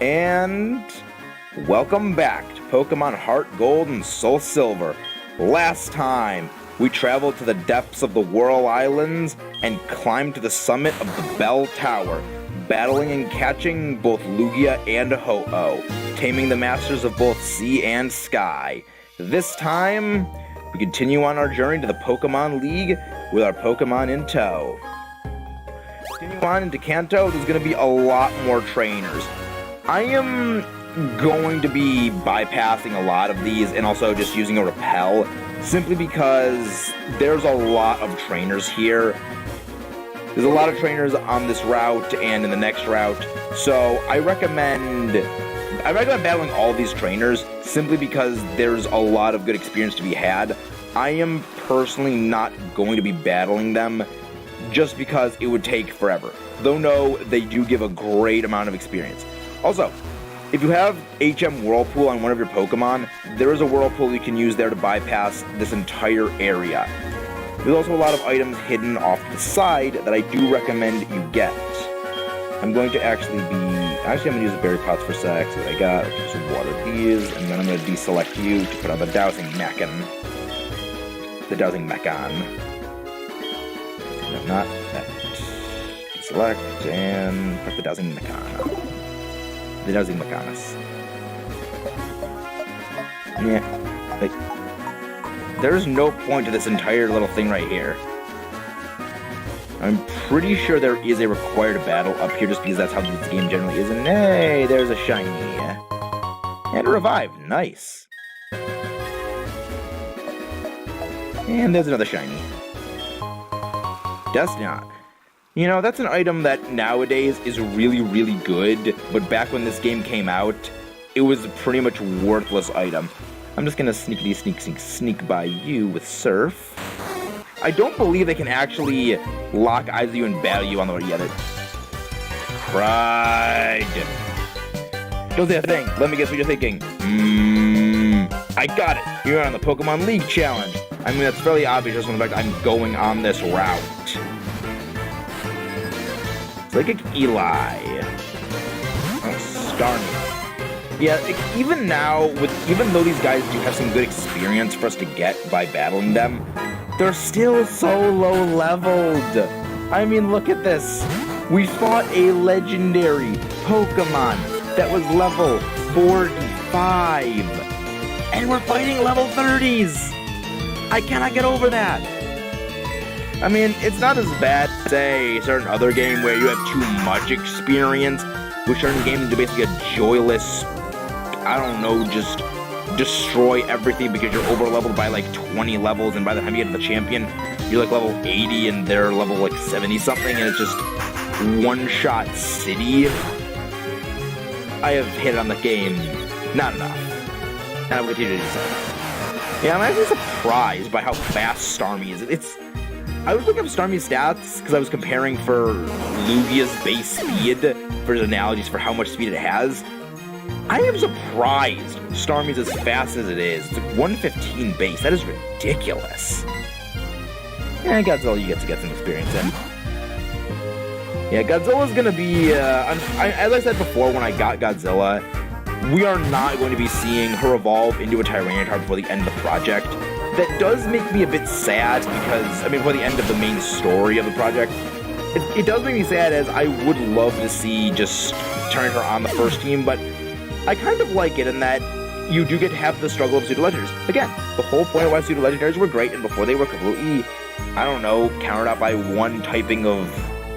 And welcome back to Pokemon HeartGold and SoulSilver. Last time, we traveled to the depths of the Whirl Islands and climbed to the summit of the Bell Tower, battling and catching both Lugia and Ho-Oh, taming the masters of both sea and sky. This time, we continue on our journey to the Pokemon League with our Pokemon in tow. Continue on into Kanto, there's going to be a lot more trainers. I am going to be bypassing a lot of these and also just using a repel, simply because there's a lot of trainers here. There's a lot of trainers on this route and in the next route, so I recommend battling all these trainers simply because there's a lot of good experience to be had. I am personally not going to be battling them just because it would take forever, though no, they do give a great amount of experience. Also, if you have HM Whirlpool on one of your Pokemon, there is a Whirlpool you can use there to bypass this entire area. There's also a lot of items hidden off to the side that I do recommend you get. I'm going to I'm going to use the berry pots for a sec, see what I got. Okay, so water these, and then I'm going to deselect you to put on the Dowsing Mechan. The Dowsing Mechan. No, not that. Deselect, and put the Dowsing Mechan on. The Dowsing Mechanis. Yeah, like, there's no point to this entire little thing right here. I'm pretty sure there is a required battle up here just because that's how this game generally is. And hey, there's a shiny. And a revive. Nice. And there's another shiny. Destinat. You know, that's an item that nowadays is really, really good, but back when this game came out, it was a pretty much worthless item. I'm just gonna sneak by you with Surf. I don't believe they can actually lock eyes with you and battle you on the way together. Cried. Don't say a thing. Let me guess what you're thinking. I got it. You're on the Pokemon League Challenge. I mean, that's fairly obvious just from the fact I'm going on this route. Psychic Eli. Oh, Starmie. Yeah, even now, even though these guys do have some good experience for us to get by battling them, they're still so low leveled. I mean, look at this. We fought a legendary Pokemon that was level 45. And we're fighting level 30s. I cannot get over that. I mean, it's not as bad as, say, a certain other game where you have too much experience, with certain games to basically a joyless, I don't know, just destroy everything because you're over-leveled by like 20 levels, and by the time you get to the champion, you're like level 80 and they're level like 70-something, and it's just one-shot city. I have hit on the game. Not enough. And I will continue to do so. Yeah, I'm actually surprised by how fast Starmie is. I was looking up Starmie's stats because I was comparing for Lugia's base speed for his analogies for how much speed it has. I am surprised Starmie's as fast as it is. It's like 115 base. That is ridiculous. Yeah, Godzilla, you get to get some experience in. Yeah, Godzilla's gonna be, as I said before when I got Godzilla, we are not going to be seeing her evolve into a Tyranitar before the end of the project. That does make me a bit sad because, I mean, before the end of the main story of the project, it does make me sad as I would love to see just Tyranitar on the first team, but I kind of like it in that you do get to have the struggle of pseudo-legendaries. Again, the whole point of why pseudo-legendaries were great, and before they were completely, I don't know, countered out by one typing of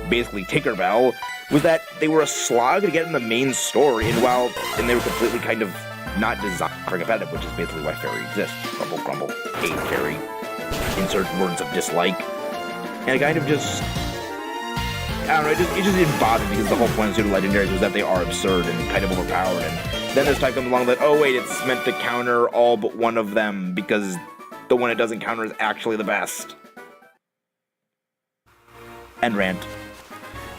basically Tinkerbell, was that they were a slog to get in the main story, and they were completely kind of not designed for competitive, which is basically why Fairy exists. Grumble, grumble, hate Fairy. Insert words of dislike. And it kind of just, I don't know, it just didn't bother me because the whole point of pseudo-legendaries was that they are absurd and kind of overpowered, and then this type comes along that, oh wait, it's meant to counter all but one of them because the one it doesn't counter is actually the best. End rant.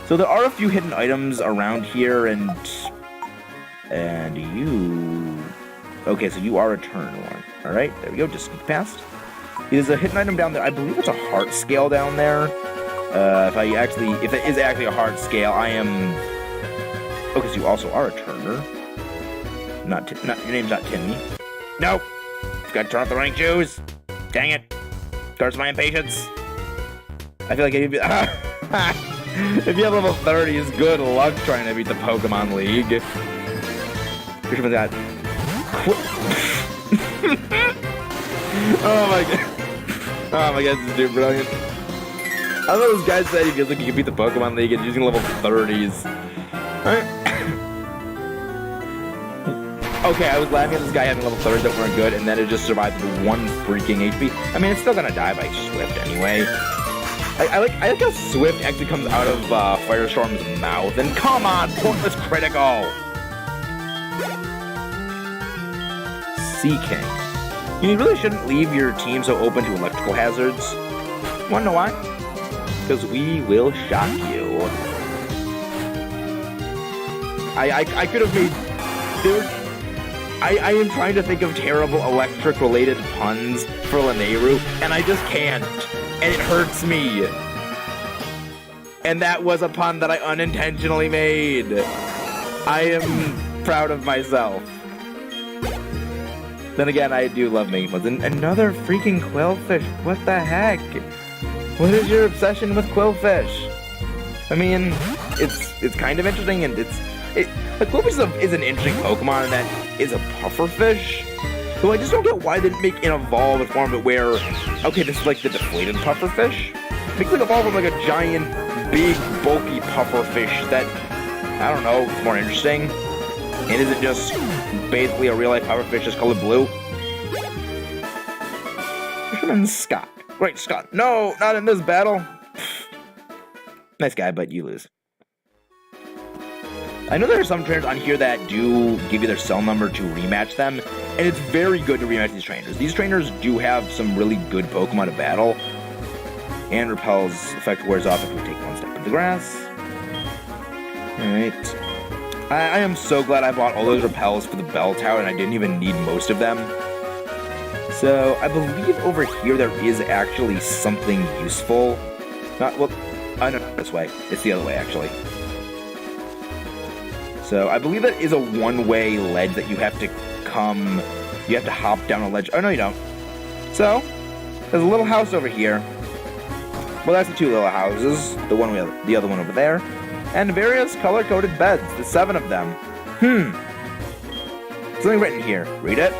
So there are a few hidden items around here, and you... Okay, so you are a turn one. Alright, there we go, just sneak past. There's a hidden item down there. I believe it's a heart scale down there. If it is actually a heart scale, I am Oh, because you also are a Turner. Not your name's not Timmy. Nope. Got to turn off the running shoes. Dang it. Starts my impatience. I feel like if you have level 30, it's good luck trying to beat the Pokemon League. Here's what that. Oh my god. Oh my god, this is dude brilliant. I thought this guy said he feels like he could beat the Pokemon League and using level 30s. Alright. Okay, I was laughing at this guy having level 30s that weren't good, and then it just survived with 1 freaking HP. I mean, it's still gonna die by Swift anyway. I like how Swift actually comes out of Firestorm's mouth, and come on, pointless critical! Sea King. You really shouldn't leave your team so open to electrical hazards. Wanna know why? Because we will shock you. I could have made... Dude, I am trying to think of terrible electric-related puns for Lanayru, and I just can't. And it hurts me. And that was a pun that I unintentionally made. I am proud of myself. Then again, I do love making puns. And another freaking Quillfish. What the heck? What is your obsession with Quillfish? I mean, it's kind of interesting, and like Quillfish is an interesting Pokemon, and that is a pufferfish. So I just don't get why they didn't make an evolved form of it where, okay, this is like the deflated pufferfish. Make it evolve from like a giant, big, bulky pufferfish that, I don't know, it's more interesting. And is it just basically a real-life pufferfish just colored blue? Fisherman Scott. Great Scott. No, not in this battle. Nice guy, but you lose. I know there are some trainers on here that do give you their cell number to rematch them, and it's very good to rematch these trainers. These trainers do have some really good Pokemon to battle, and Repel's effect wears off if we take 1 step in the grass. Alright. I am so glad I bought all those Repels for the Bell Tower, and I didn't even need most of them. So, I believe over here there is actually something useful. No, this way. It's the other way, actually. So, I believe that is a one-way ledge that you have to hop down a ledge. Oh, no, you don't. So, there's a little house over here. Well, that's the 2 little houses. The other one over there. And various color-coded beds. The 7 of them. Something written here. Read it.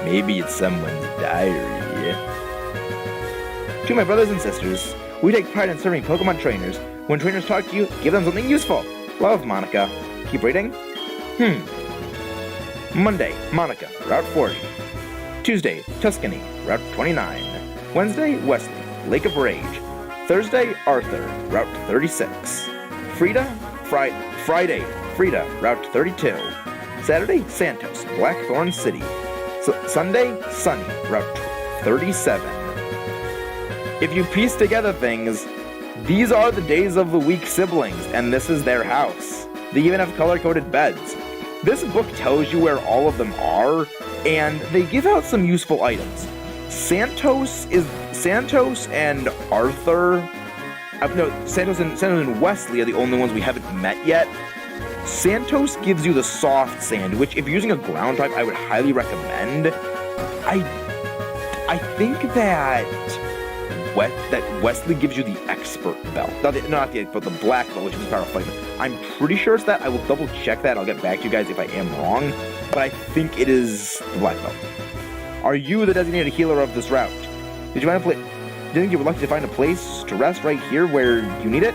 Maybe it's someone's diary. To my brothers and sisters, we take pride in serving Pokemon trainers. When trainers talk to you, give them something useful. Love, Monica. Keep reading. Monday, Monica, Route 40. Tuesday, Tuscany, Route 29. Wednesday, Wesley, Lake of Rage. Thursday, Arthur, Route 36. Friday, Frida, Route 32. Saturday, Santos, Blackthorn City. Sunday, Sunny, Route 37. If you piece together things, these are the days of the week siblings, and this is their house. They even have color-coded beds. This book tells you where all of them are, and they give out some useful items. Santos and Arthur... Santos and Wesley are the only ones we haven't met yet. Santos gives you the soft sand, which if you're using a ground type, I would highly recommend. I think that Wesley gives you the expert belt. Not the expert, the black belt, which is power fighting. I'm pretty sure it's that. I will double check that. I'll get back to you guys if I am wrong. But I think it is the black belt. Are you the designated healer of this route? Did you think you were lucky to find a place to rest right here where you need it?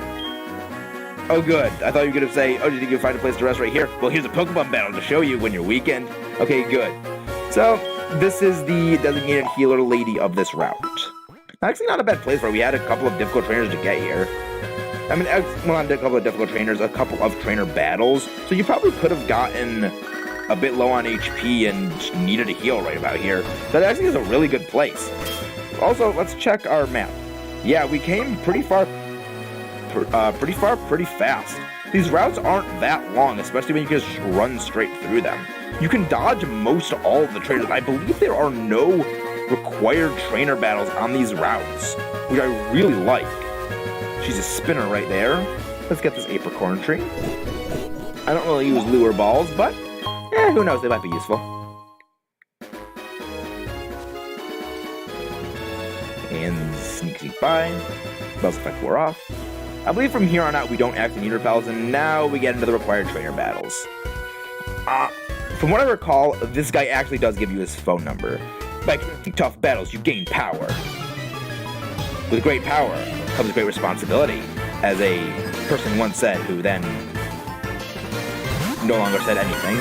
Oh, good. I thought you were going to say, oh, do you think you'll find a place to rest right here? Well, here's a Pokemon battle to show you when you're weekend. Okay, good. So, this is the designated healer lady of this route. Actually, not a bad place where we had a couple of difficult trainers to get here. I mean, well, not a couple of difficult trainers, a couple of trainer battles. So you probably could have gotten a bit low on HP and needed a heal right about here. That actually is a really good place. Also, let's check our map. Yeah, we came pretty far, pretty fast. These routes aren't that long, especially when you can just run straight through them. You can dodge most all of the trainers. I believe there are no required trainer battles on these routes, which I really like. She's a spinner right there. Let's get this apricorn tree. I don't really use lure balls, but who knows, they might be useful. And sneak by. Spells effect wore off. I believe from here on out we don't actually need repels, and now we get into the required trainer battles. From what I recall, this guy actually does give you his phone number. By tough battles, you gain power. With great power comes great responsibility, as a person once said, who then no longer said anything.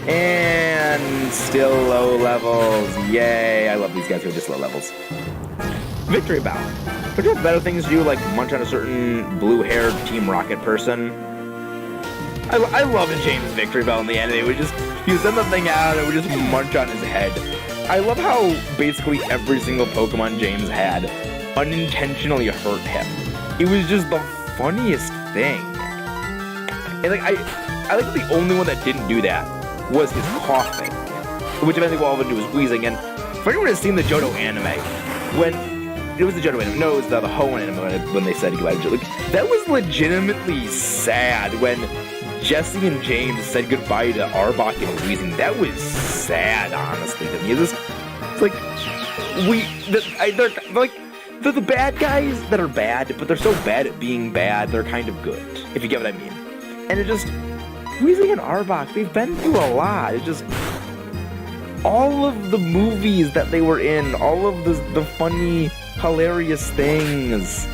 And still low levels. Yay, I love these guys who are just low levels. Victory Bow. Don't you have better things to do, like munch on a certain blue-haired Team Rocket person? I love James' Victory Bell in the end. You send the thing out and it would just munch on his head. I love how basically every single Pokemon James had unintentionally hurt him. It was just the funniest thing. And like I like the only one that didn't do that was his coughing, which eventually evolved into his wheezing. And for anyone who's seen the Johto anime, when it was the Johto anime, no, it was the Hoenn anime when they said goodbye to Johto. Like, that was legitimately sad when Jesse and James said goodbye to Arbok and wheezing. That was sad, honestly, to me. It's like they're the bad guys that are bad, but they're so bad at being bad, they're kind of good, if you get what I mean. And it just, Weezing and Arbok, they've been through a lot. It just, all of the movies that they were in, all of the funny, hilarious things,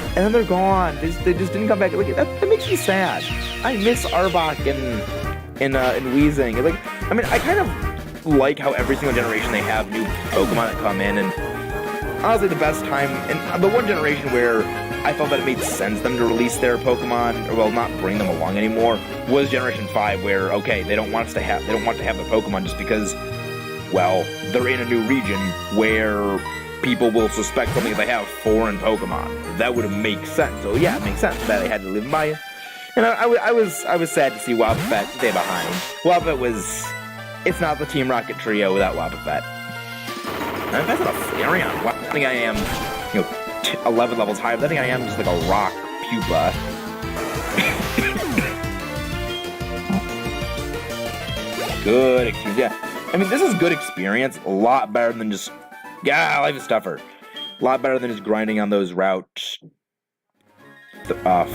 and then they're gone. They just didn't come back. Like, that makes me sad. I miss Arbok and Weezing. Like, I mean, I kind of like how every single generation they have new Pokemon that come in, and honestly, the best time, and the one generation where I felt that it made sense them to release their Pokemon, or well, not bring them along anymore, was Generation 5, where, okay, they don't want to have the Pokemon just because, well, they're in a new region where people will suspect something if they have foreign Pokemon. That would make sense. So yeah, it makes sense that they had to live by it. And I was sad to see Wobbuffet stay behind. Wobbuffet it's not the Team Rocket trio without Wobbuffet. And that's not a Flareon. I think I am, 11 levels higher. I think I am just like a rock pupa. Good experience. Yeah, I mean, this is good experience. A lot better than just, life is tougher. A lot better than just grinding on those routes. Not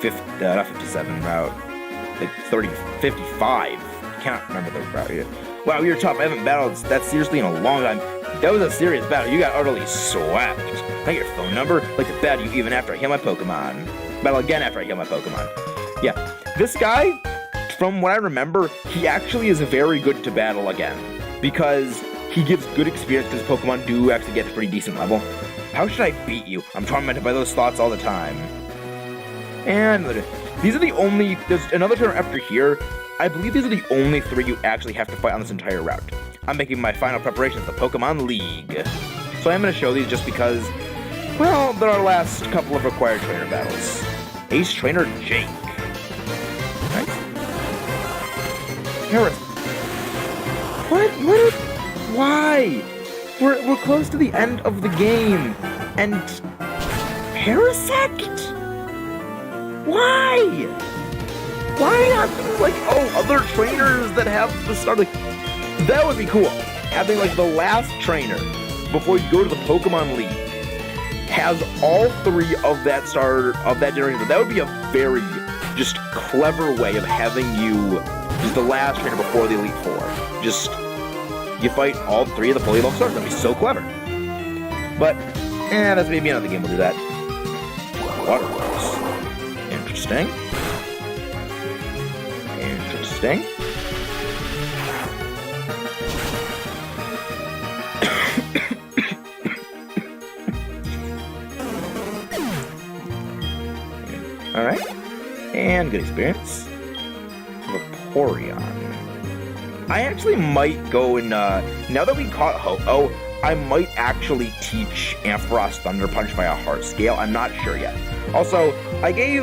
57 route. Like 55. Can't remember the route yet. Wow, you're tough. I haven't battled that seriously in a long time. That was a serious battle. You got utterly swept. Can I get your phone number? Like to battle you even after I heal my Pokemon. Battle again after I heal my Pokemon. Yeah, this guy, from what I remember, he actually is very good to battle again. Because he gives good experience because Pokemon do actually get to a pretty decent level. How should I beat you? I'm tormented by those thoughts all the time. And these are the only, there's another turn after here. I believe these are the only 3 you actually have to fight on this entire route. I'm making my final preparations for the Pokemon League. So I'm going to show these just because, well, they're our last couple of required trainer battles. Ace Trainer Jake. Nice. Harris. What? Why? We're close to the end of the game. And Parasect? Why? Why not like, other trainers that have the start? Like, that would be cool. Having like the last trainer before you go to the Pokemon League has all 3 of that generation. That would be a very just clever way of having you just the last trainer before the Elite Four. Just you fight all 3 of the fully evolved starters. That'd be so clever. But that's maybe another game will do that. Water Force. Interesting. Alright. And good experience. Vaporeon. I actually might go and, now that we caught Ho-Oh, I might actually teach Ampharos Thunder Punch by a heart scale. I'm not sure yet. Also, I gave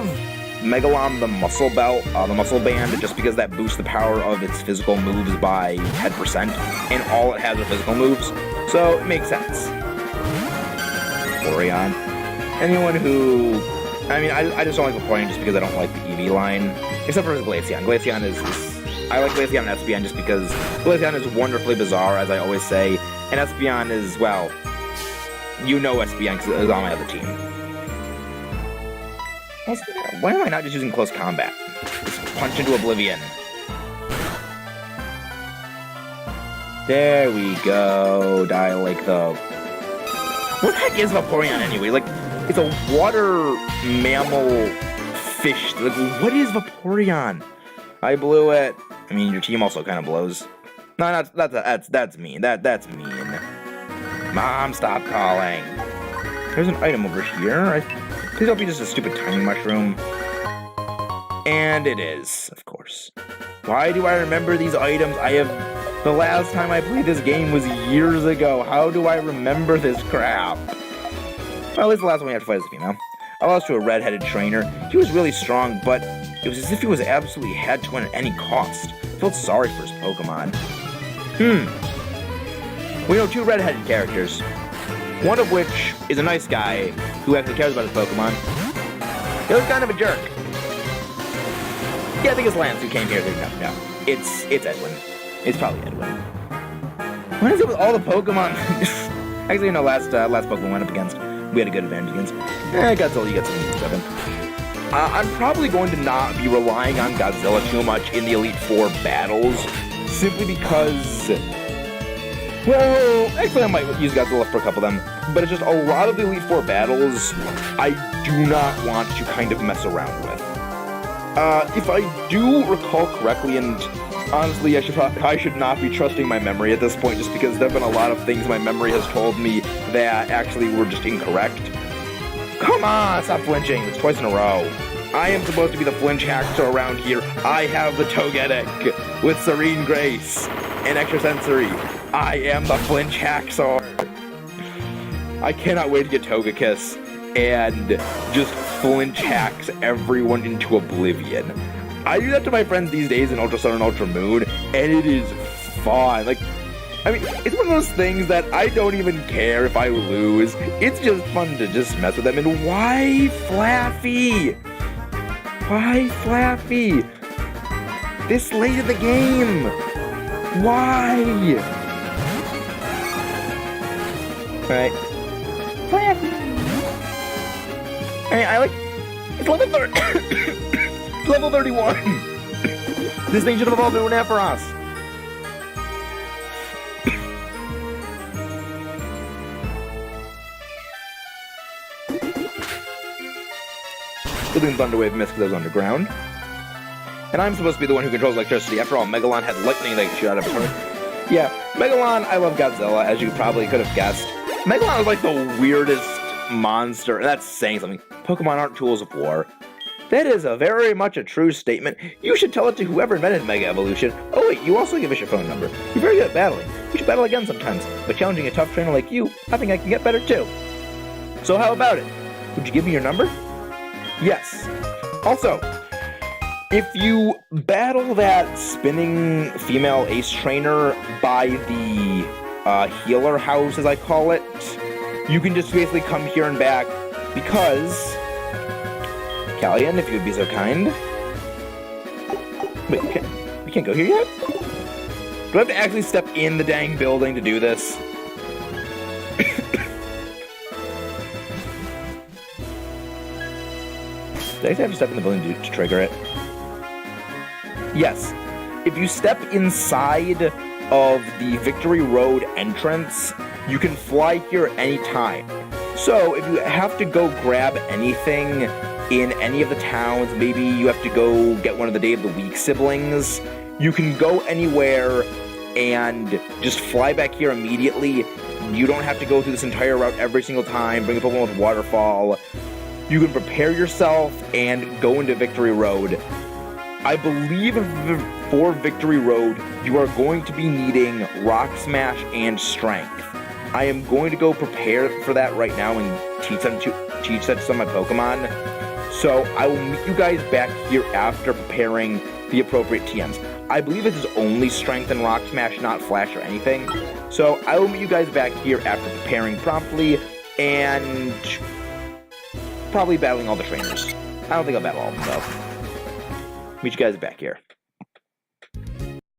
Megalon the muscle belt, the muscle band, just because that boosts the power of its physical moves by 10%, and all it has are physical moves, so it makes sense. Vaporeon. Anyone who, I mean, I just don't like Vaporeon just because I don't like the EV line, except for Glaceon. Glaceon is I like Glaceon and Espeon just because Glaceon is wonderfully bizarre, as I always say, and Espeon is, well, you know Espeon because it is on my other team. Why am I not just using close combat? Just punch into oblivion. There we go. Die like the... What the heck is Vaporeon anyway? Like, it's a water mammal fish. Like, what is Vaporeon? I blew it. I mean, your team also kind of blows. No, that's mean. That's mean. Mom, stop calling. There's an item over here. Please don't be just a stupid tiny mushroom. And it is, of course. Why do I remember these items? The last time I played this game was years ago. How do I remember this crap? Well, at least the last one we had to fight as a female. I lost to a red-headed trainer. He was really strong, but it was as if he was absolutely had to win at any cost. I felt sorry for his Pokemon. We know two red-headed characters. One of which is a nice guy who actually cares about his Pokemon. He was kind of a jerk. Yeah, I think it's Lance who came here. No. It's Edwin. It's probably Edwin. What is it with all the Pokemon? Actually, no, last Pokemon went up against, we had a good advantage against. Godzilla, you get some 7. I'm probably going to not be relying on Godzilla too much in the Elite Four battles, simply because, well, actually I might use Godzilla for a couple of them, but it's just a lot of the Elite Four battles I do not want to kind of mess around with. If I do recall correctly, and honestly, I should not be trusting my memory at this point, just because there have been a lot of things my memory has told me that actually were just incorrect. Come on, stop flinching. It's twice in a row. I am supposed to be the flinch hacker around here. I have the Togetic with Serene Grace and Extrasensory. I am the flinch hacker. I cannot wait to get Togekiss and just flinch hacks everyone into oblivion. I do that to my friends these days in Ultra Sun and Ultra Moon, and it is fun. Like, I mean, it's one of those things that I don't even care if I lose. It's just fun to just mess with them. And why Flaffy? Why Flaffy? This late in the game? Why? Alright. Flaffy. I like... It's level 30. It's level 31. This thing should have evolved into an Ampharos. Good thing Thunder Wave missed because I was underground. And I'm supposed to be the one who controls electricity. After all, Megalon had lightning that could shoot out of her. Yeah, Megalon, I love Godzilla, as you probably could have guessed. Megalon is like the weirdest monster, and that's saying something. Pokemon aren't tools of war. That is very much a true statement. You should tell it to whoever invented Mega Evolution. Oh wait, you also give us your phone number. You're very good at battling. We should battle again sometimes. But challenging a tough trainer like you, I think I can get better too. So how about it? Would you give me your number? Yes. Also, if you battle that spinning female ace trainer by the healer house, as I call it, you can just basically come here and back because... Callian, if you would be so kind. Wait, we can't go here yet? Do I have to actually step in the dang building to do this? Did I actually have to step in the building to trigger it? Yes. If you step inside of the Victory Road entrance, you can fly here anytime. So, if you have to go grab anything in any of the towns, maybe you have to go get one of the Day of the Week siblings, you can go anywhere and just fly back here immediately. You don't have to go through this entire route every single time, bring a Pokemon with Waterfall. You can prepare yourself and go into Victory Road. I believe for Victory Road, you are going to be needing Rock Smash and Strength. I am going to go prepare for that right now and teach that to some of my Pokemon. So I will meet you guys back here after preparing the appropriate TMs. I believe this is only Strength and Rock Smash, not Flash or anything. So I will meet you guys back here after preparing promptly and probably battling all the trainers. I don't think I'll battle all of them though. Meet you guys back here.